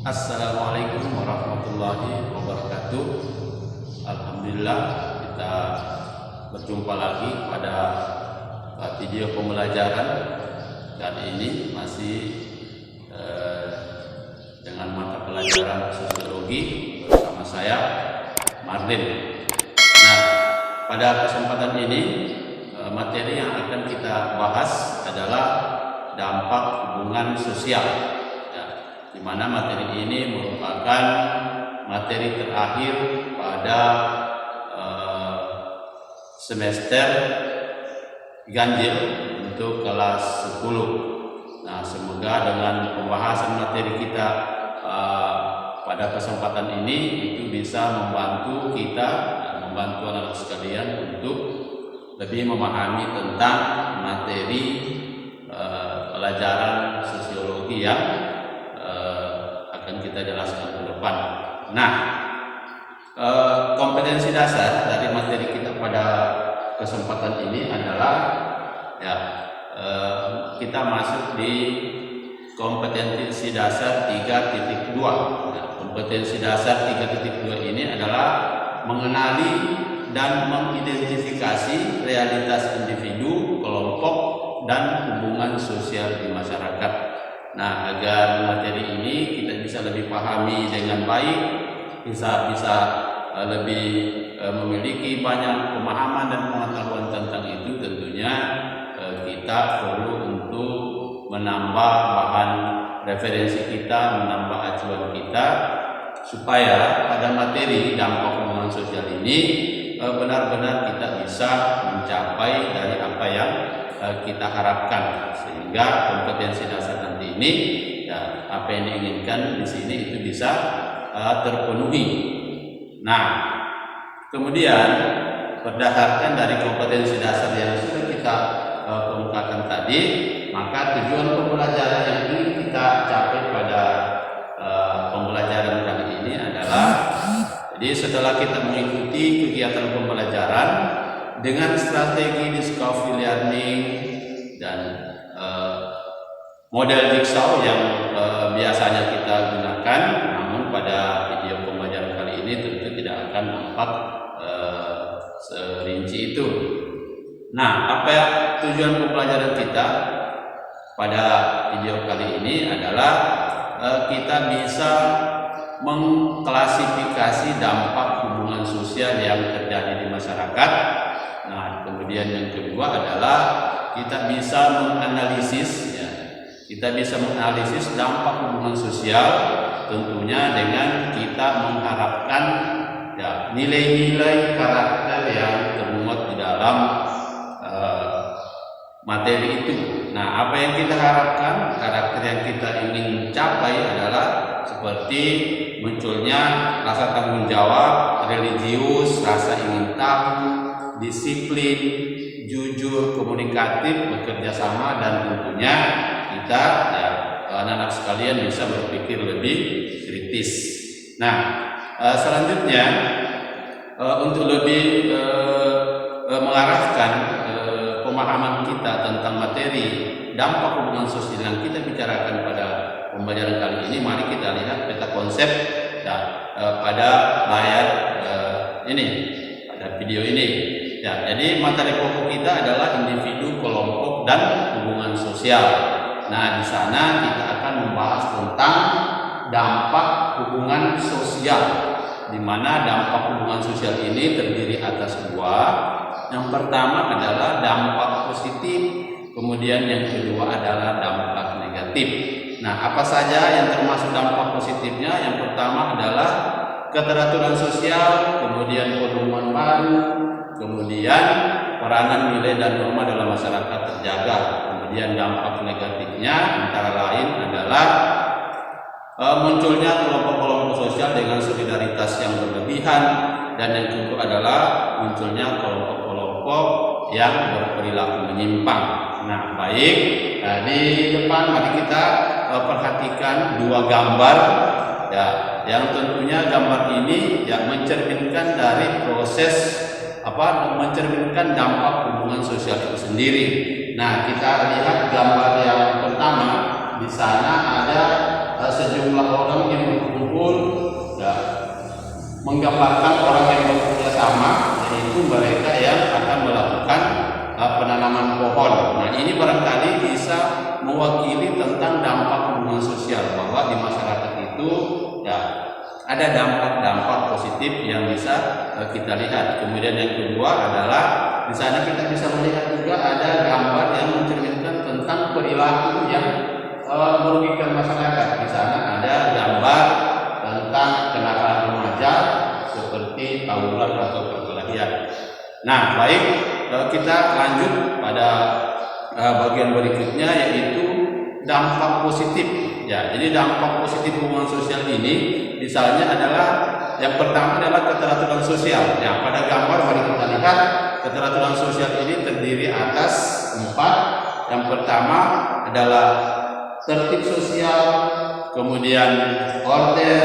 Assalamualaikum warahmatullahi wabarakatuh. Alhamdulillah kita berjumpa lagi pada video pembelajaran kali ini masih dengan mata pelajaran sosiologi bersama saya Marlin. Nah, pada kesempatan ini materi yang akan kita bahas adalah dampak hubungan sosial, di mana materi ini merupakan materi terakhir pada semester ganjil untuk kelas 10. Nah, semoga dengan pembahasan materi kita pada kesempatan ini itu bisa membantu kita, membantu anak sekalian untuk lebih memahami tentang materi pelajaran sosiologi yang akan kita jelaskan ke depan. Nah, kompetensi dasar dari materi kita pada kesempatan ini adalah kita masuk di kompetensi dasar 3.2. Nah, kompetensi dasar 3.2 ini adalah mengenali dan mengidentifikasi realitas individu, kelompok, dan hubungan sosial di masyarakat. Nah, agar materi ini kita bisa lebih pahami dengan baik, bisa lebih memiliki banyak pemahaman dan pengetahuan tentang itu, tentunya kita perlu untuk menambah bahan referensi kita, menambah acuan kita, supaya pada materi dampak hubungan sosial ini benar-benar kita bisa mencapai dari apa yang kita harapkan, sehingga kompetensi dasar nanti ini apa yang diinginkan di sini itu bisa terpenuhi. Nah, kemudian berdasarkan dari kompetensi dasar yang sudah kita kemukakan tadi, maka tujuan pembelajaran yang ingin kita capai pada pembelajaran kali ini adalah, jadi setelah kita mengikuti kegiatan pembelajaran dengan strategi discovery learning dan model jigsaw yang biasanya kita gunakan, namun pada video pembelajaran kali ini tentu tidak akan nampak serinci itu. Nah, apa ya tujuan pembelajaran kita pada video kali ini adalah kita bisa mengklasifikasi dampak hubungan sosial yang terjadi di masyarakat. Nah, kemudian yang kedua adalah kita bisa menganalisis, kita bisa menganalisis dampak hubungan sosial, tentunya dengan kita mengharapkan nilai-nilai karakter yang termuat di dalam materi itu. Nah, apa yang kita harapkan, karakter yang kita ingin capai adalah seperti munculnya rasa tanggung jawab, religius, rasa ingin tahu, disiplin, jujur, komunikatif, bekerja sama, dan tentunya kita anak-anak sekalian bisa berpikir lebih kritis. Nah, selanjutnya untuk lebih mengarahkan pemahaman kita tentang materi dampak hubungan sosial yang kita bicarakan pada pembelajaran kali ini, mari kita lihat peta konsep pada layar ini, pada video ini. Jadi materi pokok kita adalah individu, kelompok, dan hubungan sosial. Nah, di sana kita akan membahas tentang dampak hubungan sosial, di mana dampak hubungan sosial ini terdiri atas dua. Yang pertama adalah dampak positif, kemudian yang kedua adalah dampak negatif. Nah, apa saja yang termasuk dampak positifnya? Yang pertama adalah keteraturan sosial, kemudian penemuan baru, kemudian peranan nilai dan norma dalam masyarakat terjaga. Kemudian dampak negatifnya antara lain adalah munculnya kelompok-kelompok sosial dengan solidaritas yang berlebihan, dan yang kedua adalah munculnya kelompok-kelompok yang berperilaku menyimpang. Nah, baik, di depan mari kita perhatikan dua gambar ya, yang tentunya gambar ini ya mencerminkan dari proses mencerminkan dampak hubungan sosial itu sendiri. Nah, kita lihat gambar yang pertama. Di sana ada sejumlah orang yang berkumpul ya, menggambarkan orang yang bekerja sama, yaitu mereka yang akan melakukan penanaman pohon. Nah, ini barangkali bisa mewakili tentang dampak hubungan sosial, bahwa di masyarakat itu ya ada dampak-dampak positif yang bisa kita lihat. Kemudian yang kedua adalah di sana kita bisa melihat juga ada gambar yang mencerminkan tentang perilaku yang merugikan masyarakat. Di sana ada gambar tentang kenakalan remaja seperti tawuran atau perkelahian. Nah, baik, kita lanjut pada bagian berikutnya, yaitu dampak positif. Ya, jadi dampak positif hubungan sosial ini misalnya adalah yang pertama adalah keteraturan sosial. Ya, pada gambar mari kita lihat keteraturan sosial ini terdiri atas 4. Yang pertama adalah tertib sosial, kemudian order,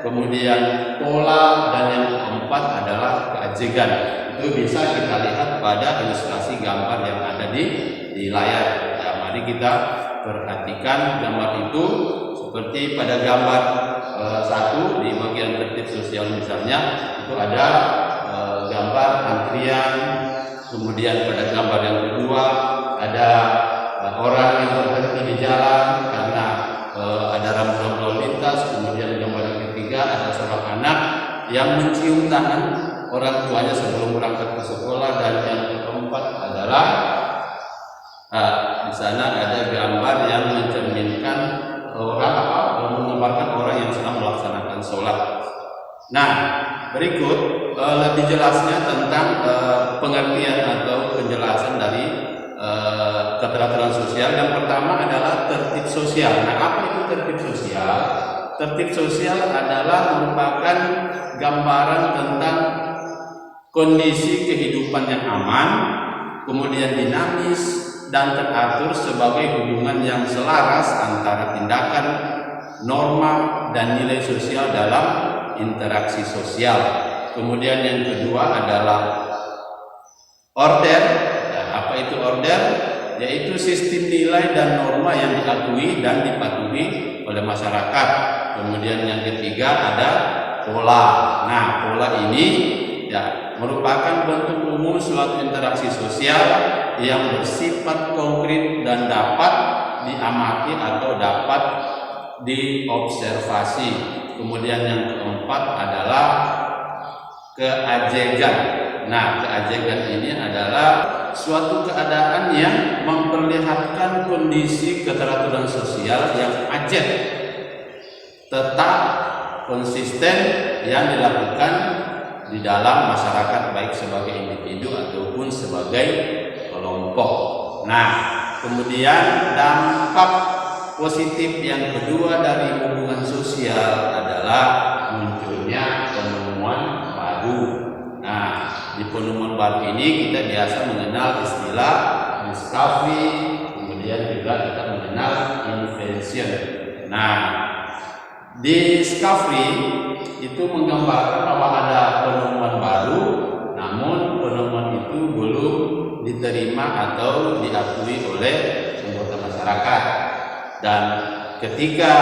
kemudian pola, dan yang keempat adalah keajegan. Itu bisa kita lihat pada ilustrasi gambar yang ada di layar. Ya, mari kita perhatikan gambar itu. Seperti pada gambar 1 di bagian tertib sosial misalnya, itu ada gambar antrian. Kemudian pada gambar yang kedua ada orang yang berhenti di jalan karena ada rambu-rambu lalu lintas. Kemudian gambar yang ketiga ada seorang anak yang mencium tangan orang tuanya sebelum berangkat ke sekolah. Dan yang keempat adalah di sana ada gambar yang mencerminkan menggambarkan orang yang sedang melaksanakan sholat. Nah, berikut lebih jelasnya tentang pengertian atau penjelasan dari keteraturan sosial. Yang pertama adalah tertib sosial. Nah, apa itu tertib sosial? Tertib sosial adalah merupakan gambaran tentang kondisi kehidupan yang aman, kemudian dinamis dan teratur sebagai hubungan yang selaras antara tindakan, norma, dan nilai sosial dalam interaksi sosial. Kemudian yang kedua adalah order. Apa itu order? Yaitu sistem nilai dan norma yang diakui dan dipatuhi oleh masyarakat. Kemudian yang ketiga ada pola. Nah, pola ini ya merupakan bentuk umum suatu interaksi sosial yang bersifat konkret dan dapat diamati atau dapat diobservasi. Kemudian yang keempat adalah keajegan. Nah, keajegan ini adalah suatu keadaan yang memperlihatkan kondisi keteraturan sosial yang ajeg, tetap, konsisten yang dilakukan di dalam masyarakat, baik sebagai individu ataupun sebagai kelompok. Nah, kemudian dampak positif yang kedua dari hubungan sosial adalah munculnya penemuan baru. Nah, di penemuan baru ini kita biasa mengenal istilah discovery, kemudian juga kita mengenal invention. Nah, discovery itu menggambarkan bahwa ada penemuan baru, namun penemuan itu belum diterima atau diakui oleh anggota masyarakat. Dan ketika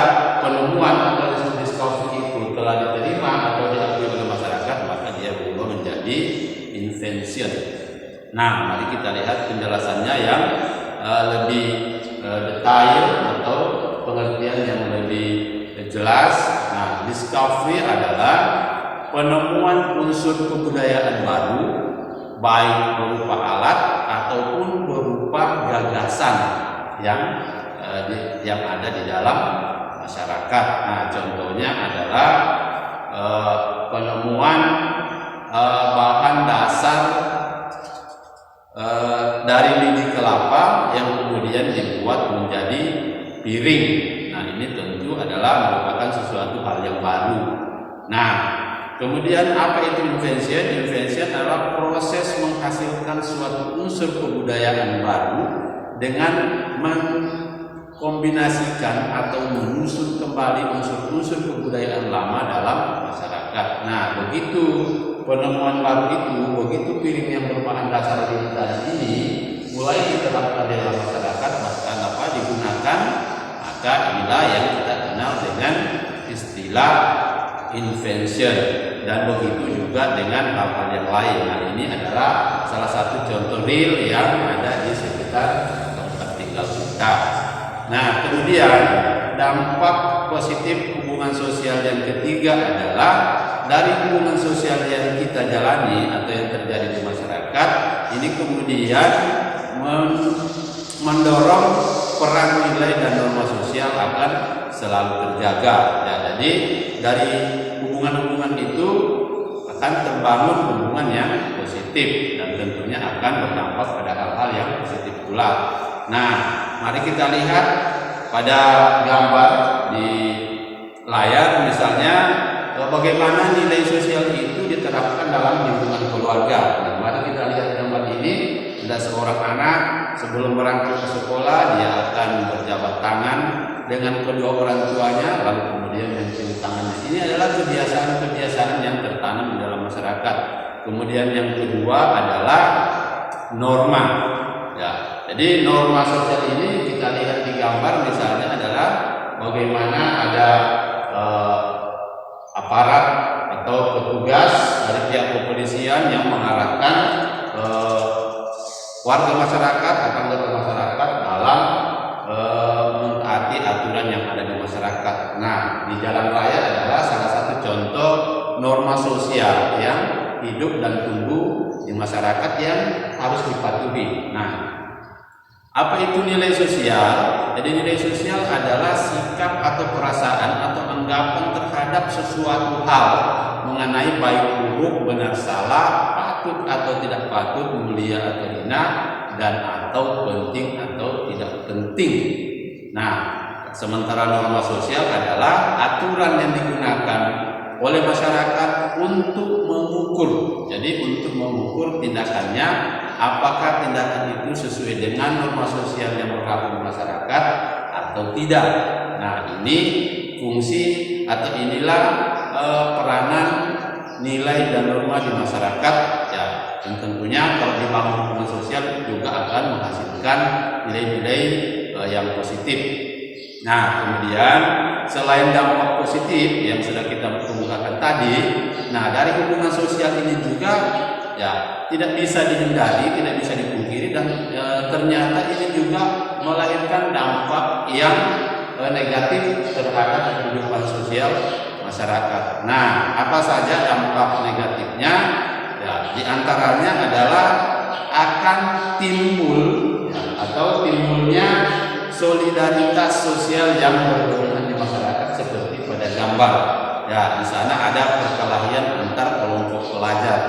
penemuan atau discovery itu telah diterima atau diakui oleh masyarakat, maka dia berubah menjadi invention. Nah, mari kita lihat penjelasannya yang lebih detail atau pengertian yang lebih jelas. Nah, discovery adalah penemuan unsur kebudayaan baru, baik berupa alat ataupun berupa gagasan yang ada di dalam masyarakat. Nah, contohnya adalah penemuan bahan dasar dari biji kelapa yang kemudian dibuat menjadi piring. Nah, ini tentu adalah merupakan sesuatu hal yang baru. Nah, kemudian apa itu invention? Invention adalah proses menghasilkan suatu unsur kebudayaan baru dengan mengkombinasikan atau menyusun kembali unsur-unsur kebudayaan lama dalam masyarakat. Nah, begitu penemuan baru itu, begitu piring yang berbahan dasar lintah ini mulai diterapkan dalam masyarakat, bahkan digunakan, maka inilah yang kita kenal dengan istilah invention. Dan begitu juga dengan hal-hal yang lain. Nah, ini adalah salah satu contoh real yang ada di sekitar tempat tinggal kita. Nah, kemudian dampak positif hubungan sosial yang ketiga adalah dari hubungan sosial yang kita jalani atau yang terjadi di masyarakat, ini kemudian mendorong peran nilai dan norma sosial akan selalu terjaga. Ya, jadi dari hubungan-hubungan itu akan terbangun hubungan yang positif dan tentunya akan berdampak pada hal-hal yang positif pula. Nah, mari kita lihat pada gambar di layar misalnya bagaimana nilai sosial itu diterapkan dalam lingkungan keluarga. Nah, mari kita lihat gambar ini. Ada seorang anak sebelum berangkat ke sekolah, dia akan berjabat tangan dengan kedua orang tuanya, lalu kemudian mencium tangannya. Ini adalah kebiasaan-kebiasaan yang tertanam di dalam masyarakat. Kemudian yang kedua adalah norma. Ya, jadi norma sosial ini kita lihat di gambar misalnya adalah bagaimana ada aparat atau petugas dari pihak kepolisian yang mengarahkan warga masyarakat atau anggota masyarakat dalam mentaati aturan yang ada di masyarakat. Nah, di jalan raya adalah salah satu contoh norma sosial yang hidup dan tumbuh di masyarakat yang harus dipatuhi. Nah, apa itu nilai sosial? Jadi nilai sosial adalah sikap atau perasaan atau anggapan terhadap sesuatu hal mengenai baik buruk, benar salah, patut atau tidak patut, mulia atau hina, dan atau penting atau tidak penting. Nah, sementara norma sosial adalah aturan yang digunakan oleh masyarakat untuk mengukur. Jadi untuk mengukur tindakannya, apakah tindakan itu sesuai dengan norma sosial yang berlaku di masyarakat atau tidak. Nah, ini fungsi atau inilah peranan nilai dan norma di masyarakat, ya, dan tentunya kalau dibangun hubungan sosial juga akan menghasilkan nilai-nilai yang positif. Nah, kemudian selain dampak positif yang sudah kita kemukakan tadi, nah dari hubungan sosial ini juga ya tidak bisa dihindari, tidak bisa dipungkiri, dan ternyata ini juga melahirkan dampak yang negatif terhadap kehidupan sosial masyarakat. Nah, apa saja dampak negatifnya? Ya, diantaranya adalah akan timbul atau timbulnya solidaritas sosial yang berlebihan di masyarakat seperti pada gambar. Ya, di sana ada perkelahian antar kelompok pelajar.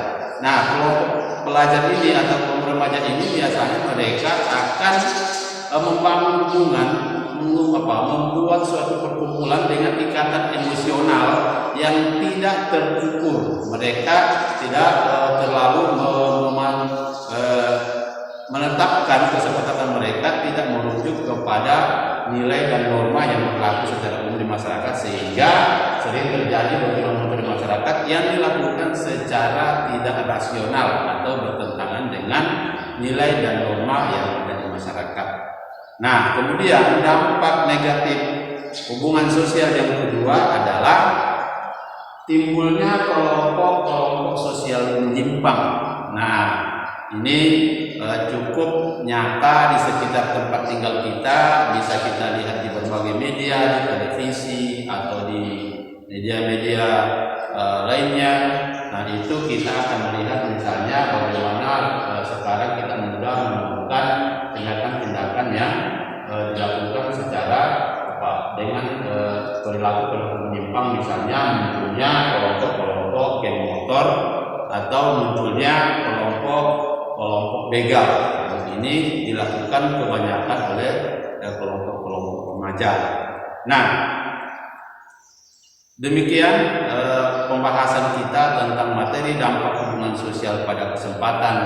Nah, kelompok pelajar ini atau kaum remaja ini biasanya mereka akan membangun hubungan, membuat suatu perkumpulan dengan ikatan emosional yang tidak terukur. Mereka tidak terlalu menetapkan kesepakatan mereka, tidak merujuk kepada nilai dan norma yang berlaku secara umum di masyarakat, sehingga sering terjadi fenomena di masyarakat yang dilakukan secara tidak rasional atau bertentangan dengan nilai dan norma yang ada di masyarakat. Nah, kemudian dampak negatif hubungan sosial yang kedua adalah timbulnya kelompok-kelompok sosial menyimpang. Nah, ini cukup nyata di sekitar tempat tinggal kita, bisa kita lihat di berbagai media, di televisi atau di media-media lainnya. Nah, itu kita akan melihat misalnya bagaimana sekarang kita mudah menemukan tindakan-tindakan yang dilakukan secara dengan perilaku menyimpang, misalnya munculnya kelompok-kelompok geng motor atau munculnya kelompok begal. Ini dilakukan kebanyakan oleh kelompok-kelompok remaja. Nah, demikian pembahasan kita tentang materi dampak hubungan sosial pada kesempatan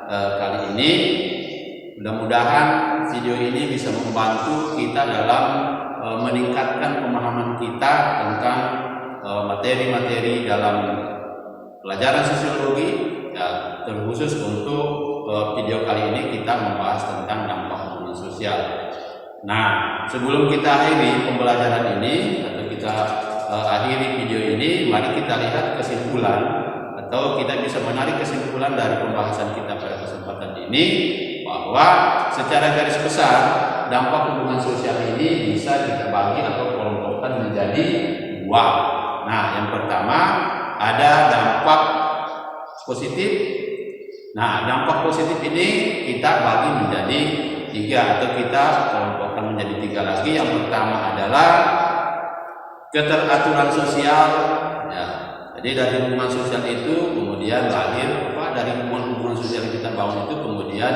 kali ini. Mudah-mudahan video ini bisa membantu kita dalam meningkatkan pemahaman kita tentang materi-materi dalam pelajaran sosiologi, ya, terkhusus untuk video kali ini kita membahas tentang dampak hubungan sosial. Nah, sebelum kita akhiri pembelajaran ini atau kita akhiri video ini, mari kita lihat kesimpulan atau kita bisa menarik kesimpulan dari pembahasan kita pada kesempatan ini, bahwa secara garis besar dampak hubungan sosial ini bisa kita bagi atau kelompokkan menjadi dua. Nah, yang pertama ada dampak positif. Nah, dampak positif ini kita bagi menjadi tiga atau kita kelompokkan menjadi tiga lagi. Yang pertama adalah keteraturan sosial. Ya, jadi dari hubungan sosial itu kemudian lahir dari hubungan sosial yang kita bangun itu kemudian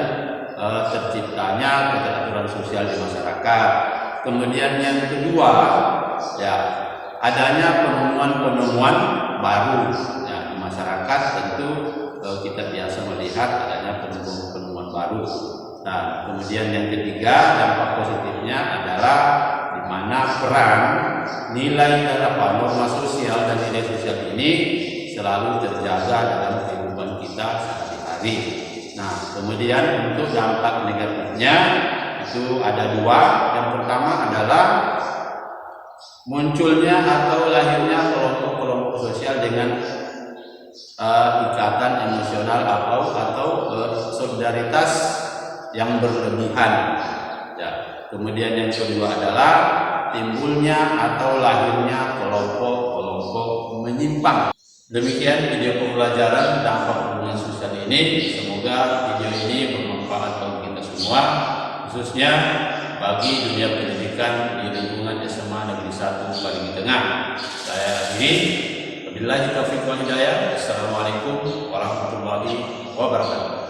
terciptanya keteraturan sosial di masyarakat. Kemudian yang kedua, ya, adanya penemuan-penemuan baru, ya, di masyarakat. Tentu kita biasa melihat adanya penemuan-penemuan baru. Nah, kemudian yang ketiga, dampak positifnya adalah di mana peran nilai norma sosial dan nilai sosial ini selalu terjaga dalam kehidupan kita sehari-hari. Nah, kemudian untuk dampak negatifnya itu ada dua. Yang pertama adalah munculnya atau lahirnya kelompok-kelompok sosial dengan ikatan emosional atau solidaritas yang berlebihan. Ya. Kemudian yang kedua adalah timbulnya atau lahirnya kelompok-kelompok menyimpang. Demikian video pembelajaran dampak hubungan sosial ini. Semoga video ini bermanfaat bagi kita semua, khususnya bagi dunia pendidikan di lingkungan SMA Negeri 1 Parigi Tengah. Saya akhiri. Wabillahi taufiq wal hidayah. Assalamualaikum warahmatullahi wabarakatuh.